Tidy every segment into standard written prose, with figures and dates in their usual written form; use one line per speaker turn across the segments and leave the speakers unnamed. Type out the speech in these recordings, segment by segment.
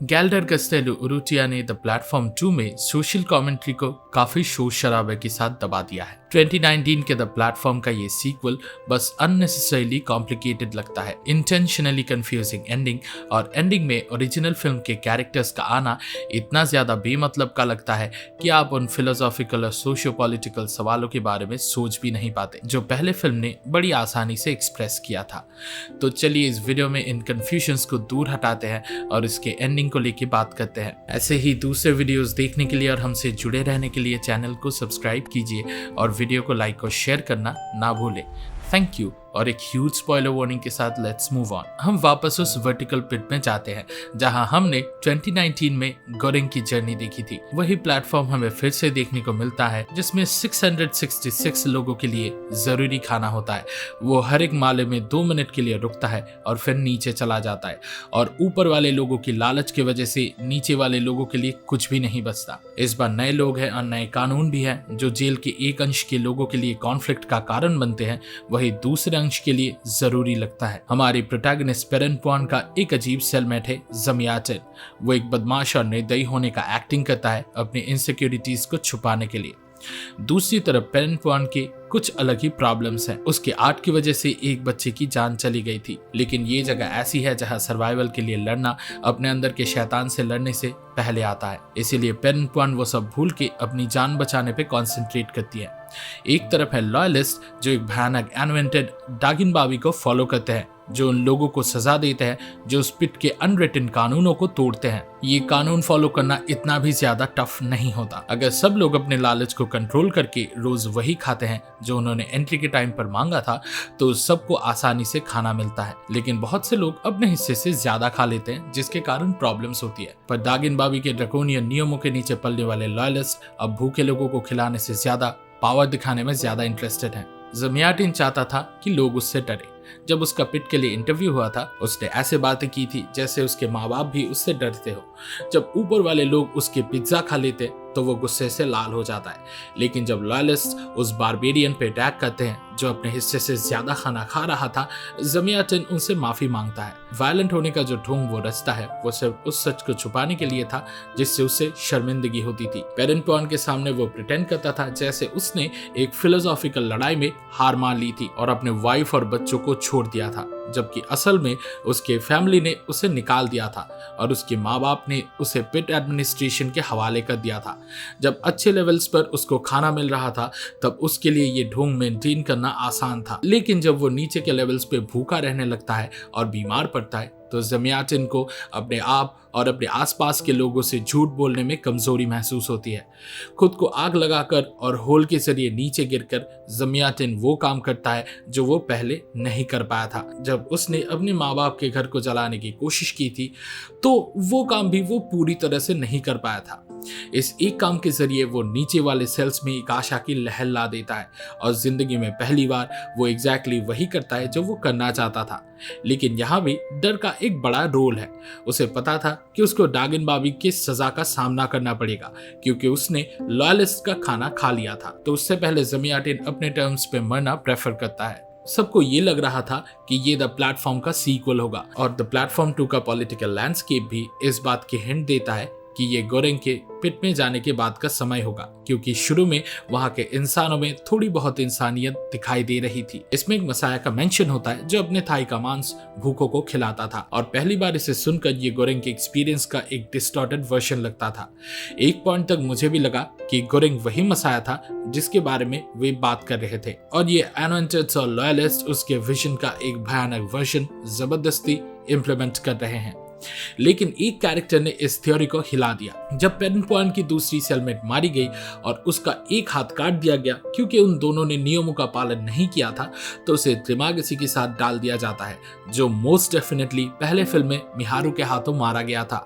गैल्डर कस्टेलो उरुटिया ने the platform 2 में social commentary को काफी शोर शराबे के साथ दबा दिया है। 2019 के द प्लेटफॉर्म का ये सीक्वल बस अननेसेसरीली कॉम्प्लिकेटेड लगता है। इंटेंशनली कंफ्यूजिंग एंडिंग और एंडिंग में ओरिजिनल फिल्म के कैरेक्टर्स का आना इतना ज्यादा बेमतलब का लगता है कि आप उन फिलोसॉफिकल और सोशियो पॉलिटिकल सवालों के बारे में सोच भी नहीं पाते जो पहले फिल्म ने बड़ी आसानी से एक्सप्रेस किया था। तो चलिए इस वीडियो में इन कंफ्यूजन्स को दूर हटाते हैं और इसके एंडिंग को लेके बात करते हैं। ऐसे ही दूसरे वीडियोस देखने के लिए और हमसे जुड़े रहने के लिए चैनल को सब्सक्राइब कीजिए और वीडियो को लाइक और शेयर करना ना भूलें। Thank you. और एक ह्यूज स्पॉइलर वार्निंग के साथ लेट्स मूव ऑन। हम वापस उस वर्टिकल पिट में जाते हैं जहां हमने 2019 में गोरेंग की जर्नी देखी थी। वही प्लेटफॉर्म हमें फिर से देखने को मिलता है जिसमें 666 लोगों के लिए जरूरी खाना होता है। वो हर एक माले में 2 मिनट के लिए रुकता है और फिर नीचे चला जाता है और ऊपर वाले लोगों की लालच की वजह से नीचे वाले लोगों के लिए कुछ भी नहीं बचता। इस बार नए लोग हैं और नए कानून भी हैं जो जेल के एक अंश के लोगों के लिए कॉन्फ्लिक्ट का कारण बनते हैं, वही दूसरे अंश के लिए जरूरी लगता है। हमारे प्रोटैगनिस्ट पेरेंपुआन का एक अजीब सेलमेट है जमियाटिन। वो एक बदमाश और निर्दयी होने का एक्टिंग करता है अपनी इनसिक्योरिटीज को छुपाने के लिए। दूसरी तरफ पेरेंपुआन के कुछ अलग ही प्रॉब्लम्स हैं। उसके आर्ट की वजह से एक बच्चे की जान चली गई थी, लेकिन ये जगह ऐसी है जहां सर्वाइवल के लिए लड़ना अपने अंदर के शैतान से लड़ने से पहले आता है। इसीलिए पेरेंपुआन वो सब भूल के अपनी जान बचाने पे कंसंट्रेट करती है। एक तरफ है लॉयलिस्ट जो एक भयानक इन्वेंटेड दागिनबाबी को फॉलो करते हैं, जो उन लोगों को सजा देते हैं जो उस पिट के अनरिटन कानूनों को तोड़ते हैं। ये कानून फॉलो करना इतना भी ज्यादा टफ नहीं होता अगर सब लोग अपने लालच को कंट्रोल करके रोज वही खाते हैं जो उन्होंने एंट्री के टाइम पर मांगा था, तो सबको आसानी से खाना मिलता है। लेकिन बहुत से लोग अपने हिस्से से ज्यादा खा लेते हैं जिसके कारण प्रॉब्लम्स होती है। पर दागिनबाबी के ड्रैकोनियन नियमों के नीचे पलने वाले लॉयलिस्ट अब भूखे लोगों को खिलाने से ज्यादा पावर दिखाने में ज्यादा इंटरेस्टेड हैं। जमियाटिन चाहता था कि लोग उससे डरे। जब उसका पिट के लिए इंटरव्यू हुआ था उसने ऐसे बातें की थी जैसे उसके माँ बाप भी उससे डरते हो। जब ऊपर वाले लोग उसके पिज्जा खा लेते तो वो गुस्से से लाल हो जाता है। लेकिन जब लॉयलिस्ट उस बारबेरियन पे अटैक करते हैं जो अपने हिस्से से ज्यादा खाना खा रहा था, जमियाटिन उनसे माफी मांगता है। वायलेंट होने का जो ढोंग वो रचता है वो सिर्फ उस सच को छुपाने के लिए था जिससे उसे शर्मिंदगी होती थी। पेरेंपुआन के सामने वो प्रिटेंड करता था जैसे उसने एक फिलोसॉफिकल लड़ाई में हार मान ली थी और अपने वाइफ और बच्चों को छोड़ दिया था, जबकि असल में उसके फैमिली ने उसे निकाल दिया था और उसके माँ बाप ने उसे पिट एडमिनिस्ट्रेशन के हवाले कर दिया था। जब अच्छे लेवल्स पर उसको खाना मिल रहा था तब उसके लिए ये ढोंग मेंटेन करना आसान था, लेकिन जब वो नीचे के लेवल्स पे भूखा रहने लगता है और बीमार पड़ता है तो जमियाटिन को अपने आप और अपने आसपास के लोगों से झूठ बोलने में कमजोरी महसूस होती है। खुद को आग लगाकर और होल के जरिए नीचे गिरकर जमियाटिन वो काम करता है जो वो पहले नहीं कर पाया था। जब उसने अपने माँ बाप के घर को जलाने की कोशिश की थी तो वो काम भी वो पूरी तरह से नहीं कर पाया था। इस एक काम के जरिए वो नीचे वाले सेल्स में एक आशा की लहर ला देता है और जिंदगी में पहली बार वो एग्जैक्टली वही करता है जो वो करना चाहता था। लेकिन यहाँ भी डर का एक बड़ा रोल है। उसे पता था कि उसको दागिनबाबी की सजा का सामना करना पड़ेगा क्योंकि उसने लॉयलिस्ट का खाना खा लिया था, तो उससे पहले जमियाटिन अपने टर्म्स पे मरना प्रेफर करता है। सबको ये लग रहा था कि ये द प्लेटफॉर्म का सीक्वल होगा और द प्लेटफॉर्म 2 का पॉलिटिकल लैंडस्केप भी इस बात की हिंट देता है कि ये गोरेंग के पिट में जाने के बाद का समय होगा, क्योंकि शुरू में वहां के इंसानों में थोड़ी बहुत इंसानियत दिखाई दे रही थी। इसमें एक मसाया का मेंशन होता है जो अपने थाई का मांस भूखों को खिलाता था और पहली बार इसे सुनकर ये गोरेंग के एक्सपीरियंस का एक डिस्टॉर्टेड वर्जन लगता था। एक पॉइंट तक मुझे भी लगा कि गोरेंग वही मसाया था जिसके बारे में वे बात कर रहे थे और ये एनोइंटेड्स और लॉयलिस्ट उसके विजन का एक भयानक वर्जन जबरदस्ती इम्प्लीमेंट कर रहे हैं। लेकिन एक कैरेक्टर ने इस थ्योरी को हिला दिया। जब पेरेंपुआन की दूसरी सेलमेट मारी गई और उसका एक हाथ काट दिया गया क्योंकि उन दोनों ने नियमों का पालन नहीं किया था, तो उसे त्रिमागसी के साथ डाल दिया जाता है जो मोस्ट डेफिनेटली पहले फिल्म में मिहारू के हाथों मारा गया था।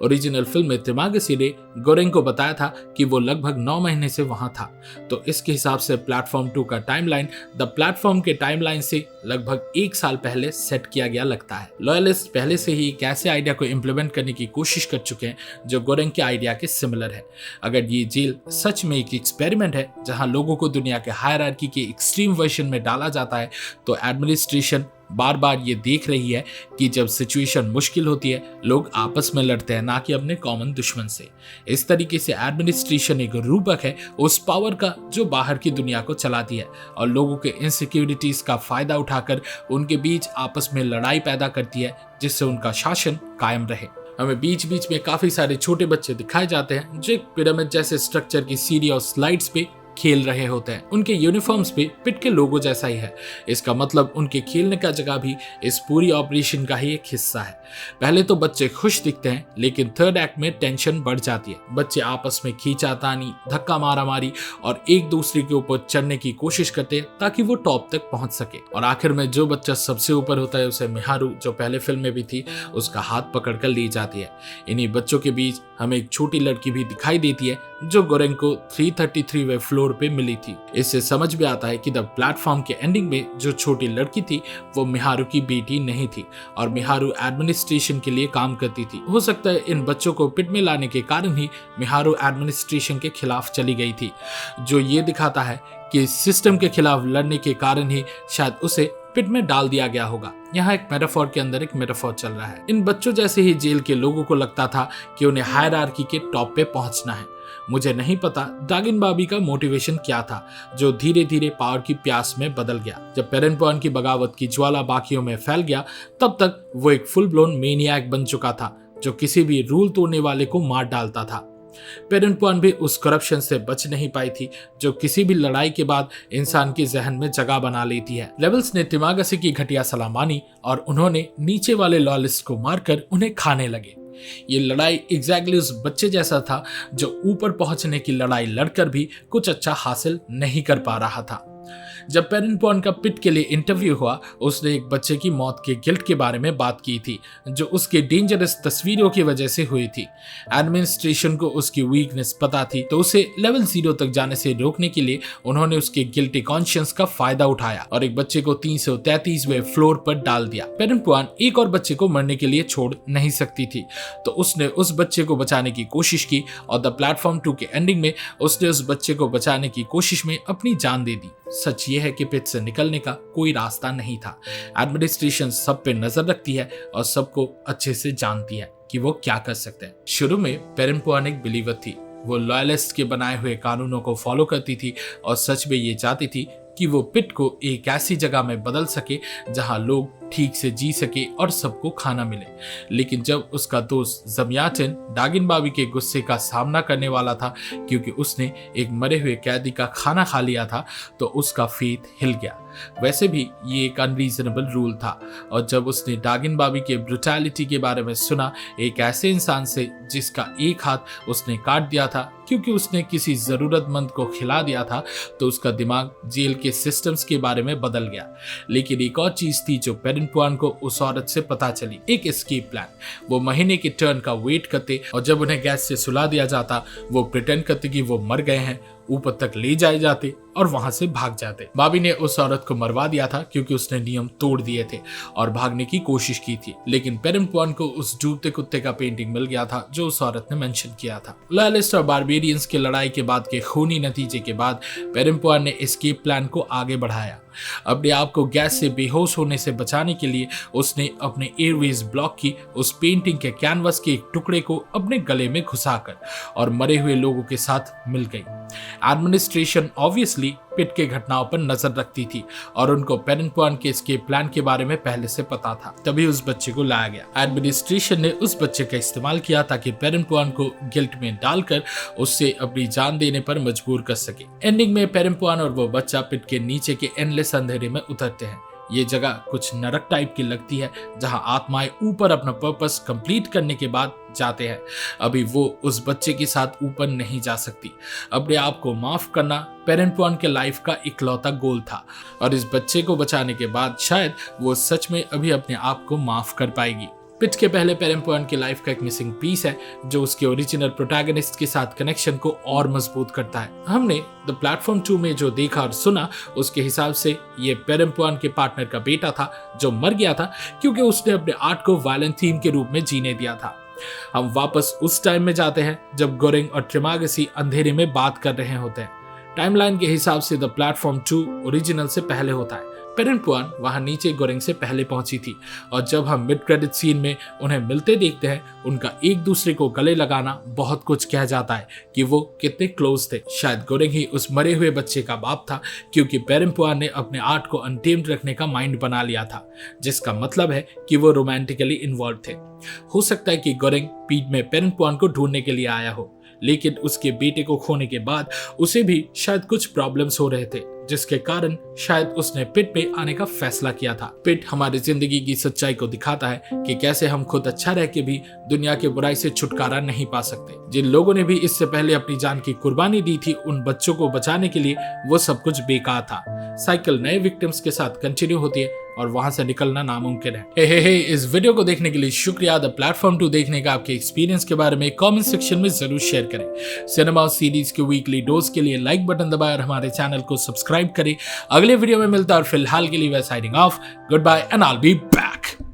ओरिजिनल फिल्म में त्रिमागसी ने गोरेंग को बताया था कि वो लगभग 9 महीने से वहां था, तो इसके हिसाब से प्लेटफॉर्म 2 का टाइमलाइन द प्लेटफॉर्म के टाइमलाइन से लगभग 1 साल पहले सेट किया गया लगता है। लॉयलिस्ट पहले से ही एक ऐसे आइडिया को इम्प्लीमेंट करने की कोशिश कर चुके हैं जो गोरेंग के आइडिया के सिमिलर है। अगर ये जेल सच में एक एक्सपेरिमेंट है जहां लोगों को दुनिया के हायरार्की के एक्सट्रीम वर्जन में डाला जाता है, तो एडमिनिस्ट्रेशन बार बार ये देख रही है कि जब सिचुएशन मुश्किल होती है लोग आपस में लड़ते हैं, ना कि अपने कॉमन दुश्मन से। इस तरीके से एडमिनिस्ट्रेशन एक रूपक है उस पावर का जो बाहर की दुनिया को चलाती है और लोगों के इनसिक्योरिटीज का फायदा उठाकर उनके बीच आपस में लड़ाई पैदा करती है, जिससे उनका शासन कायम रहे। हमें बीच बीच में काफी सारे छोटे बच्चे दिखाए जाते हैं जो एक पिरामिड जैसे स्ट्रक्चर की सीढ़ी और स्लाइड्स पे खेल रहे होते हैं। उनके यूनिफॉर्म्स पे पिट के लोगो जैसा ही है। इसका मतलब उनके खेलने का जगह भी इस पूरी ऑपरेशन का ही एक हिस्सा है। पहले तो बच्चे खुश दिखते हैं, लेकिन थर्ड एक्ट में टेंशन बढ़ जाती है। बच्चे आपस में खींचातानी, धक्का मारा मारी और एक दूसरे के ऊपर चढ़ने की कोशिश करते हैं ताकि वो टॉप तक पहुंच सके। और आखिर में जो बच्चा सबसे ऊपर होता है उसे मिहारू, जो पहले फिल्म में भी थी, उसका हाथ पकड़कर ली जाती है। इन्हीं बच्चों के बीच हमें एक छोटी लड़की भी दिखाई देती है जो गोरेंग को 333वें फ्लोर पे मिली थी। इससे समझ में आता है कि द प्लेटफॉर्म के एंडिंग में जो छोटी लड़की थी वो मिहारू की बेटी नहीं थी और मिहारू एडमिनिस्ट्रेशन के लिए काम करती थी। हो सकता है इन बच्चों को पिट में लाने के कारण ही मिहारू एडमिनिस्ट्रेशन के खिलाफ चली गई थी, जो ये दिखाता है कि सिस्टम के खिलाफ लड़ने के कारण ही शायद उसे पिट में डाल दिया गया होगा। यहाँ एक मेटाफोर के अंदर एक मेटाफोर चल रहा है। इन बच्चों जैसे ही जेल के लोगों को लगता था कि उन्हें हायरार्की के टॉप पे पहुंचना है। मुझे नहीं पता दागिन बाबी का मोटिवेशन क्या था जो धीरे धीरे पावर की प्यास में बदल गया। जब पेरेंटपुआन की बगावत की ज्वाला बाकियों में फैल गया तब तक वो एक फुल ब्लोन मेनियाक बन चुका था जो किसी भी रूल तोड़ने वाले को मार डालता था। पेरेंटपुआन भी उस करप्शन से बच नहीं पाई थी जो किसी भी लड़ाई के बाद इंसान के जहन में जगह बना लेती है। लेवल्स ने तिमागसी की घटिया सलाह मानी और उन्होंने नीचे वाले लॉयलिस्ट को मारकर उन्हें खाने लगे। ये लड़ाई एग्जैक्टली उस बच्चे जैसा था जो ऊपर पहुंचने की लड़ाई लड़कर भी कुछ अच्छा हासिल नहीं कर पा रहा था। जब पेरेंटपुआन का पिट के लिए इंटरव्यू हुआ उसने एक बच्चे की मौत के गिल्ट के बारे में बात की थी जो उसके डेंजरस तस्वीरों की वजह से हुई थी। एडमिनिस्ट्रेशन को उसकी वीकनेस पता थी तो उसे लेवल 0 तक जाने से रोकने के लिए उन्होंने उसके गिल्टी कॉन्शियंस का फायदा उठाया और एक बच्चे को 333वें फ्लोर पर डाल दिया। पेरेंटपुआन एक और बच्चे को मरने के लिए छोड़ नहीं सकती थी तो उसने उस बच्चे को बचाने की कोशिश की और द प्लेटफॉर्म 2 के एंडिंग में उसने उस बच्चे को बचाने की कोशिश में अपनी जान दे दी। सच ये है कि पिट से निकलने का कोई रास्ता नहीं था। एडमिनिस्ट्रेशन सब पे नजर रखती है और सबको अच्छे से जानती है कि वो क्या कर सकते हैं। शुरू में पेरेंटपुआन एक बिलीवर थी। वो लॉयलिस्ट के बनाए हुए कानूनों को फॉलो करती थी और सच में ये चाहती थी कि वो पिट को एक ऐसी जगह में बदल सके जहां लोग ठीक से जी सके और सबको खाना मिले। लेकिन जब उसका दोस्त जमियाटिन दागिन बाबी के गुस्से का सामना करने वाला था क्योंकि उसने एक मरे हुए कैदी का खाना खा लिया था तो उसका फेथ हिल गया। वैसे भी ये एक अनरीजनेबल रूल था और जब उसने दागिन बाबी के ब्रुटैलिटी के बारे में सुना, एक ऐसे इंसान से जिसका एक हाथ उसने काट दिया था क्योंकि उसने किसी जरूरतमंद को खिला दिया था, तो उसका दिमाग जेल के सिस्टम्स के बारे में बदल गया। लेकिन एक और चीज थी जो पेरेंटपुआन को उस औरत से पता चली, एक एस्केप प्लान। वो महीने के टर्न का वेट करते और जब उन्हें गैस से सुला दिया जाता वो प्रिटेंड करते कि वो मर गए हैं, ऊपर तक ले जाए जाते और वहां से भाग जाते। बाबी ने उस औरत को मरवा दिया था क्योंकि उसने नियम तोड़ दिए थे और भागने की कोशिश की थी। लेकिन पेरेंटपुआन को उस डूबते कुत्ते का पेंटिंग मिल गया था जो उस औरत ने मेंशन किया था। लॉयलिस्ट और बारबेरियंस की लड़ाई के बाद के खूनी नतीजे के बाद पेरेंटपुआन ने एस्केप प्लान को आगे बढ़ाया। अपने आप को गैस से बेहोश होने से बचाने के लिए उसने अपने एयरवेज ब्लॉक की उस पेंटिंग के कैनवस के एक टुकड़े को अपने गले में घुसाकर और मरे हुए लोगों के साथ मिल गई। एडमिनिस्ट्रेशन ऑब्वियसली पिट के घटनाओं पर नजर रखती थी और उनको पेरेंटपुआन के एस्केप प्लान के बारे में पहले से पता था, तभी उस बच्चे को लाया गया। एडमिनिस्ट्रेशन ने उस बच्चे का इस्तेमाल किया ताकि पेरेंटपुआन को गिल्ट में डालकर उससे अपनी जान देने पर मजबूर कर सके। एंडिंग में पेरेंटपुआन और वो बच्चा पिट के नीचे के एंडलेस अंधेरे में उतरते हैं। ये जगह कुछ नरक टाइप की लगती है जहां आत्माएं ऊपर अपना पर्पस कंप्लीट करने के बाद जाते हैं। अभी वो उस बच्चे के साथ ऊपर नहीं जा सकती। अपने आप को माफ करना पेरेंटपुआन के लाइफ का इकलौता गोल था और इस बच्चे को बचाने के बाद शायद वो सच में अभी अपने आप को माफ कर पाएगी। पिट के पहले पेरेंटपुआन की लाइफ का एक मिसिंग पीस है जो उसके ओरिजिनल प्रोटैगनिस्ट के साथ कनेक्शन को और मजबूत करता है। हमने द प्लेटफॉर्म 2 में जो देखा और सुना उसके हिसाब से ये पेरेंटपुआन के पार्टनर का बेटा था जो मर गया था क्योंकि उसने अपने आर्ट को वायलेंट थीम के रूप में जीने दिया था। हम वापस उस टाइम में जाते हैं जब गोरेंग और ट्रिमागसी अंधेरे में बात कर रहे होते हैं। टाइमलाइन के हिसाब से द प्लेटफॉर्म 2 ओरिजिनल से पहले होता है। पेरेन पुआन वहां नीचे गोरेंग से पहले पहुंची थी और जब हम मिड क्रेडिट सीन में उन्हें मिलते देखते हैं, उनका एक दूसरे को गले लगाना बहुत कुछ कह जाता है कि वो कितने क्लोज थे। शायद गोरेंग ही उस मरे हुए बच्चे का बाप था, क्योंकि पेरेन पुआन ने अपने आर्ट को अनटेम्ड रखने का माइंड बना लिया था, जिसका मतलब है कि वो रोमांटिकली इन्वॉल्व थे। हो सकता है कि गोरेंग पीट में पेरेन पुआन को ढूंढने के लिए आया हो, लेकिन उसके बेटे को खोने के बाद उसे भी शायद कुछ प्रॉब्लम्स हो रहे थे, जिसके कारण शायद उसने पिट में आने का फैसला किया था। पिट हमारी जिंदगी की सच्चाई को दिखाता है कि कैसे हम खुद अच्छा रह के भी दुनिया के बुराई से छुटकारा नहीं पा सकते। जिन लोगों ने भी इससे पहले अपनी जान की कुर्बानी दी थी उन बच्चों को बचाने के लिए, वो सब कुछ बेकार था। साइकिल नए विक्टिम्स के साथ कंटिन्यू होती है और वहां से निकलना नामुमकिन है। हे इस वीडियो को देखने के लिए शुक्रिया। द प्लेटफॉर्म 2 देखने का आपके एक्सपीरियंस के बारे में कमेंट सेक्शन में जरूर शेयर करें। सिनेमा और सीरीज के वीकली डोज के लिए लाइक बटन दबाएं और हमारे चैनल को सब्सक्राइब करें। अगले वीडियो में मिलता है और फिलहाल के लिए we signing off. Good bye and I will be back.